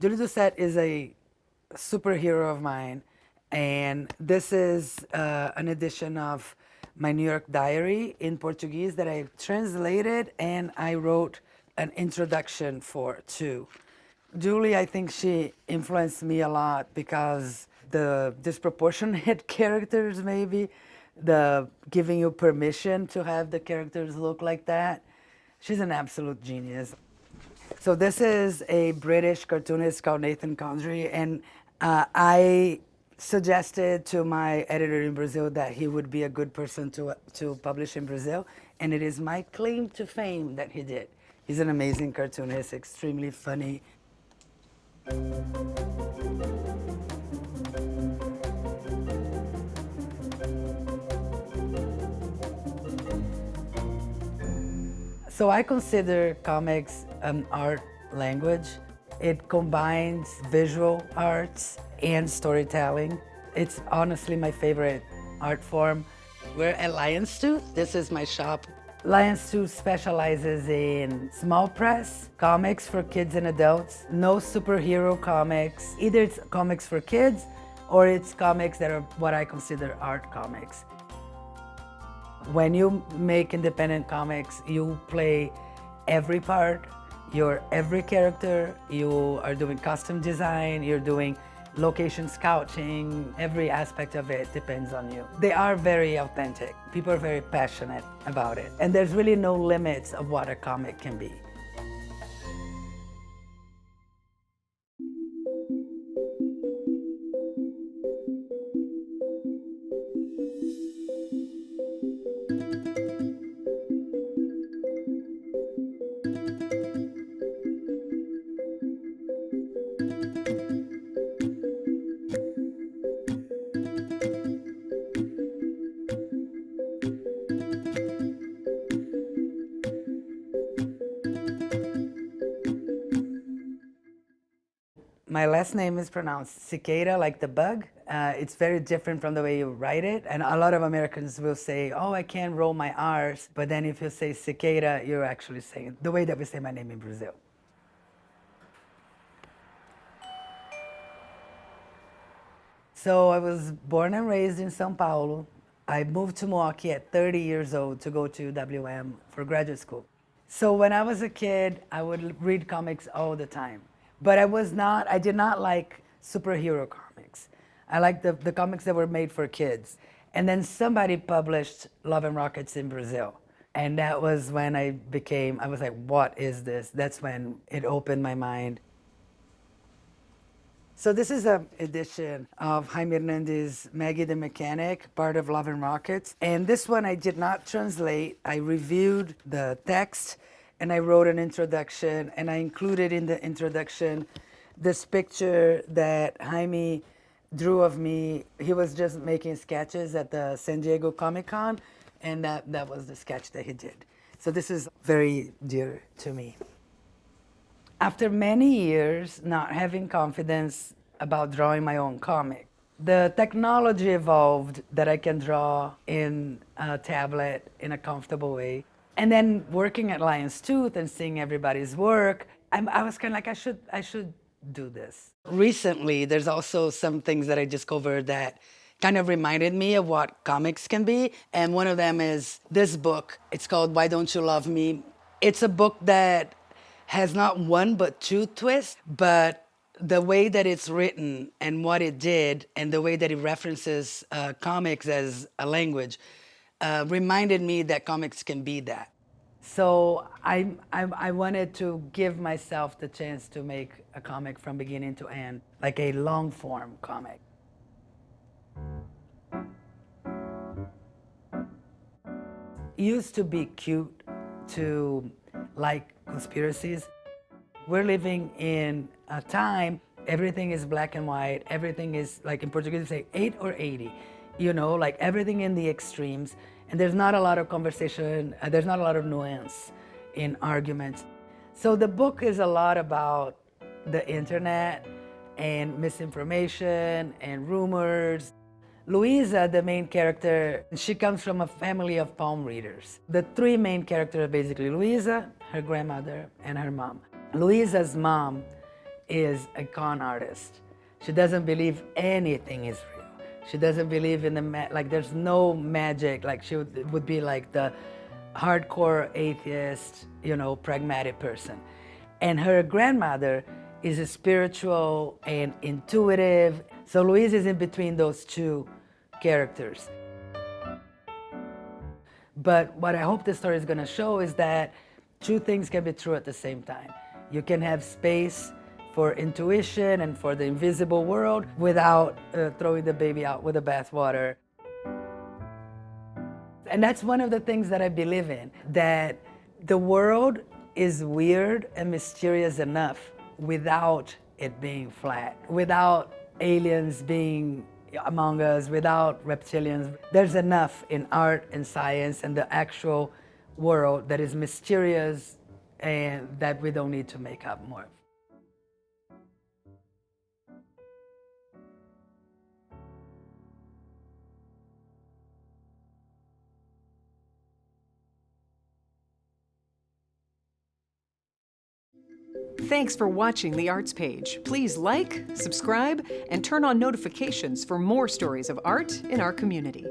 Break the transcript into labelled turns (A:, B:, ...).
A: Julie Doucette is a superhero of mine, and this is an edition of my New York Diary in Portuguese that I translated and I wrote an introduction for too. Julie, I think she influenced me a lot because the disproportionate characters, maybe, the giving you permission to have the characters look like that. She's an absolute genius. So this is a British cartoonist called Nathan Condry, and I suggested to my editor in Brazil that he would be a good person to publish in Brazil, and it is my claim to fame that he did. He's an amazing cartoonist, extremely funny. So I consider comics an art language. It combines visual arts and storytelling. It's honestly my favorite art form. We're at Lion's Tooth. This is my shop. Lion's Tooth specializes in small press comics for kids and adults. No superhero comics. Either it's comics for kids or it's comics that are what I consider art comics. When you make independent comics, you play every part, you're every character, you are doing costume design, you're doing location scouting, every aspect of it depends on you. They are very authentic. People are very passionate about it. And there's really no limits of what a comic can be. My last name is pronounced Cicada, like the bug. It's very different from the way you write it. And a lot of Americans will say, oh, I can't roll my R's. But then if you say Cicada, you're actually saying the way that we say my name in Brazil. So I was born and raised in Sao Paulo. I moved to Milwaukee at 30 years old to go to WM for graduate school. So when I was a kid, I would read comics all the time. But I did not like superhero comics. I liked the comics that were made for kids. And then somebody published Love and Rockets in Brazil. And that was when I was like, what is this? That's when it opened my mind. So this is an edition of Jaime Hernandez's Maggie the Mechanic, part of Love and Rockets. And this one I did not translate. I reviewed the text and I wrote an introduction, and I included in the introduction this picture that Jaime drew of me. He was just making sketches at the San Diego Comic-Con, and that was the sketch that he did. So this is very dear to me. After many years not having confidence about drawing my own comic, the technology evolved that I can draw in a tablet in a comfortable way. And then working at Lion's Tooth and seeing everybody's work, I was kind of like, I should do this. Recently, there's also some things that I discovered that kind of reminded me of what comics can be. And one of them is this book. It's called Why Don't You Love Me? It's a book that has not one but two twists, but the way that it's written and what it did and the way that it references comics as a language reminded me that comics can be that. So I wanted to give myself the chance to make a comic from beginning to end, like a long form comic. It used to be cute to like conspiracies. We're living in a time, everything is black and white, everything is, like in Portuguese, they say 8 or 80. You know, like everything in the extremes. And there's not a lot of conversation, there's not a lot of nuance in arguments. So the book is a lot about the internet and misinformation and rumors. Luisa, the main character, she comes from a family of palm readers. The three main characters are basically Luisa, her grandmother, and her mom. Luisa's mom is a con artist. She doesn't believe anything is real. She doesn't believe in like there's no magic. Like she would be like the hardcore atheist, you know, pragmatic person. And her grandmother is a spiritual and intuitive. So Louise is in between those two characters. But what I hope this story is going to show is that two things can be true at the same time. You can have space for intuition and for the invisible world without throwing the baby out with the bathwater. And that's one of the things that I believe in, that the world is weird and mysterious enough without it being flat, without aliens being among us, without reptilians. There's enough in art and science and the actual world that is mysterious and that we don't need to make up more.
B: Thanks for watching The Arts Page. Please like, subscribe, and turn on notifications for more stories of art in our community.